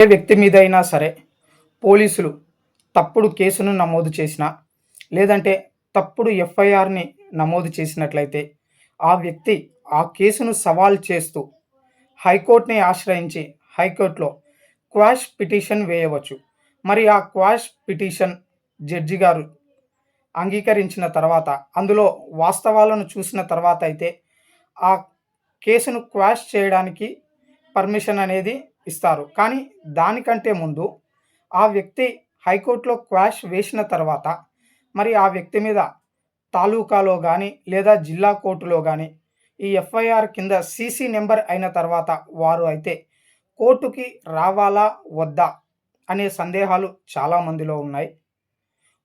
ఏ వ్యక్తి మీదైనా సరే పోలీసులు తప్పుడు కేసును నమోదు చేసినా, లేదంటే తప్పుడు ఎఫ్ఐఆర్‌ని నమోదు చేసినట్లయితే, ఆ వ్యక్తి ఆ కేసును సవాల్ చేస్తూ హైకోర్ట్‌ని ఆశ్రయించి హైకోర్ట్‌లో క్వాష్ పిటిషన్ వేయవచ్చు. మరి ఆ క్వాష్ పిటిషన్ జడ్జి గారు అంగీకరించిన తర్వాత, అందులో వాస్తవాలను చూసిన తర్వాత అయితే, ఆ కేసును క్వాష్ చేయడానికి పర్మిషన్ అనేది ఇస్తారు. కానీ దానికంటే ముందు ఆ వ్యక్తి హైకోర్ట్‌లో క్వాష్ వేసిన తర్వాత, మరి ఆ వ్యక్తి మీద తాలూకాలో గానీ, లేదా జిల్లా కోర్టులో గానీ, ఈ ఎఫ్ఐఆర్ కింద సీసీ నంబర్ అయిన తర్వాత వారు అయితే కోర్టుకి రావాలా? వద్దా? అనే సందేహాలు చాలా మందిలో ఉన్నాయి.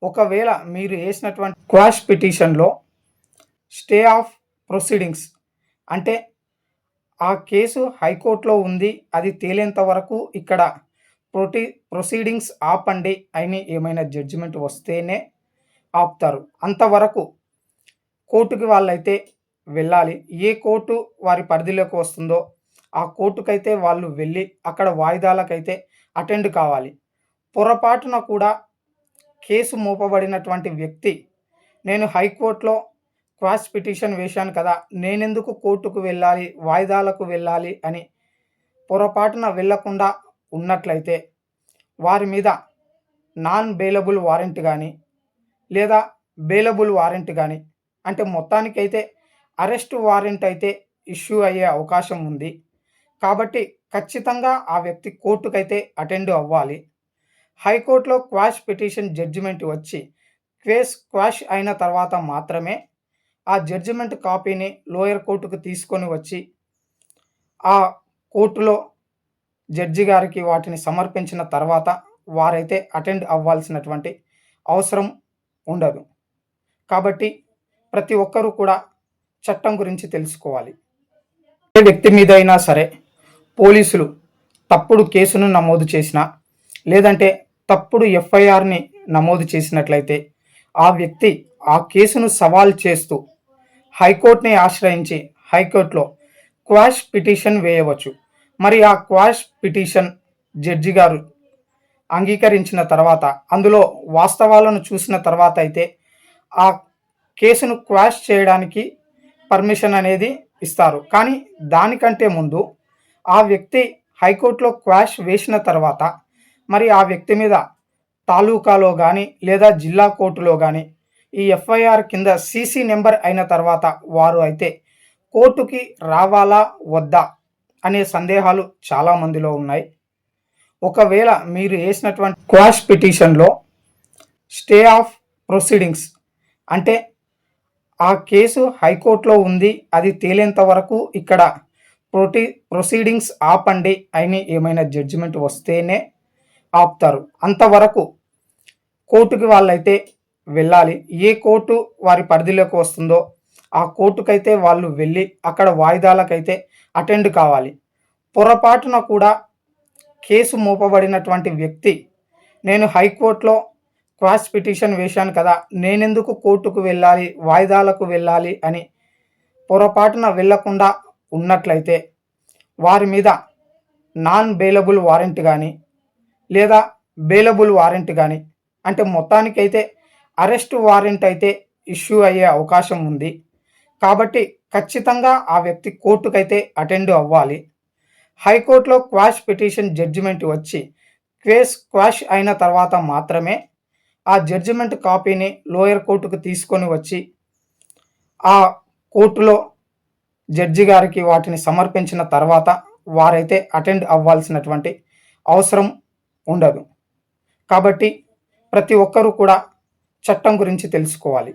ఒకవేళ మీరు ఏసినటువంటి క్వాష్ పిటిషన్‌లో స్టే ఆఫ్ ప్రొసీడింగ్స్ అంటే ఆ కేసు హైకోర్టులో ఉంది. అది తేలేంత వరకు ఇక్కడ ప్రొసీడింగ్స్ ఆపండి అని ఏమైనా జడ్జిమెంట్ వస్తేనే ఆపుతారు. అంతవరకు కోర్టుకి వాళ్ళైతే వెళ్ళాలి. ఏ కోర్టు వారి పరిధిలోకి వస్తుందో ఆ కోర్టుకైతే వాళ్ళు వెళ్ళి అక్కడ వాయిదాలకైతే అటెండ్ కావాలి. పొరపాటున కూడా కేసు మోపబడినటువంటి వ్యక్తి, నేను హైకోర్టులో క్వాష్ పిటిషన్ వేశాను కదా, నేనెందుకు కోర్టుకు వెళ్ళాలి, వాయిదాలకు వెళ్ళాలి అని పొరపాటున వెళ్ళకుండా ఉన్నట్లయితే, వారి మీద నాన్ బెయిలబుల్ వారెంట్ గానీ, లేదా బెయిలబుల్ వారెంట్ గానీ, అంటే మొత్తానికైతే అరెస్ట్ వారెంట్ అయితే ఇష్యూ అయ్యే అవకాశం ఉంది. కాబట్టి ఖచ్చితంగా ఆ వ్యక్తి కోర్టుకైతే అటెండ్ అవ్వాలి. హైకోర్టులో క్వాష్ పిటిషన్ జడ్జిమెంట్ వచ్చి కేస్ క్వాష్ అయిన తర్వాత మాత్రమే ఆ జడ్జిమెంట్ కాపీని లోయర్ కోర్టుకు తీసుకొని వచ్చి ఆ కోర్టులో జడ్జి గారికి వాటిని సమర్పించిన తర్వాత వారైతే అటెండ్ అవ్వాల్సినటువంటి అవసరం ఉండదు. కాబట్టి ప్రతి ఒక్కరూ కూడా చట్టం గురించి తెలుసుకోవాలి. ఏ వ్యక్తి మీదైనా సరే పోలీసులు తప్పుడు కేసును నమోదు చేసినా, లేదంటే తప్పుడు ఎఫ్ఐఆర్‌ని నమోదు చేసినట్లయితే, ఆ వ్యక్తి ఆ కేసును సవాల్ చేస్తూ హైకోర్ట్‌ని ఆశ్రయించి హైకోర్ట్‌లో క్వాష్ పిటిషన్ వేయవచ్చు. మరి ఆ క్వాష్ పిటిషన్ జడ్జి గారు అంగీకరించిన తర్వాత, అందులో వాస్తవాలను చూసిన తర్వాత అయితే, ఆ కేసును క్వాష్ చేయడానికి పర్మిషన్ అనేది ఇస్తారు. కానీ దానికంటే ముందు ఆ వ్యక్తి హైకోర్టులో క్వాష్ వేసిన తర్వాత, మరి ఆ వ్యక్తి మీద తాలూకాలో గానీ, లేదా జిల్లా కోర్టులో గానీ, ఈ ఎఫ్ఐఆర్ కింద సీసీ నంబర్ అయిన తర్వాత వారు అయితే కోర్టుకి రావాలా? వద్దా? అనే సందేహాలు చాలా మందిలో ఉన్నాయి. ఒకవేళ మీరు ఏసినటువంటి క్వాష్ పిటిషన్‌లో స్టే ఆఫ్ ప్రొసీడింగ్స్ అంటే ఆ కేసు హైకోర్టులో ఉంది. అది తేలేంత వరకు ఇక్కడ ప్రొసీడింగ్స్ ఆపండి అని ఏమైనా జడ్జిమెంట్ వస్తేనే ఆపుతారు. అంతవరకు కోర్టుకి వాళ్ళైతే వెళ్ళాలి. ఏ కోర్టు వారి పరిధిలోకి వస్తుందో ఆ కోర్టుకైతే వాళ్ళు వెళ్ళి అక్కడ వాయిదాలకైతే అటెండ్ కావాలి. పొరపాటున కూడా కేసు మోపబడినటువంటి వ్యక్తి, నేను హైకోర్టులో క్వాష్ పిటిషన్ వేశాను కదా, నేనెందుకు కోర్టుకు వెళ్ళాలి, వాయిదాలకు వెళ్ళాలి అని పొరపాటున వెళ్ళకుండా ఉన్నట్లయితే, వారి మీద నాన్ బెయిలబుల్ వారెంట్ గానీ, లేదా బెయిలబుల్ వారెంట్ గానీ, అంటే మొత్తానికైతే అరెస్ట్ వారెంట్ అయితే ఇష్యూ అయ్యే అవకాశం ఉంది. కాబట్టి ఖచ్చితంగా ఆ వ్యక్తి కోర్టుకైతే అటెండ్ అవ్వాలి. హైకోర్టులో క్వాష్ పిటిషన్ జడ్జిమెంట్ వచ్చి కేస్ క్వాష్ అయిన తర్వాత మాత్రమే ఆ జడ్జిమెంట్ కాపీని లోయర్ కోర్టుకు తీసుకొని వచ్చి ఆ కోర్టులో జడ్జి గారికి వాటిని సమర్పించిన తర్వాత వారైతే అటెండ్ అవ్వాల్సినటువంటి అవసరం ఉండదు. కాబట్టి ప్రతి ఒక్కరూ కూడా చట్టం గురించి తెలుసుకోవాలి.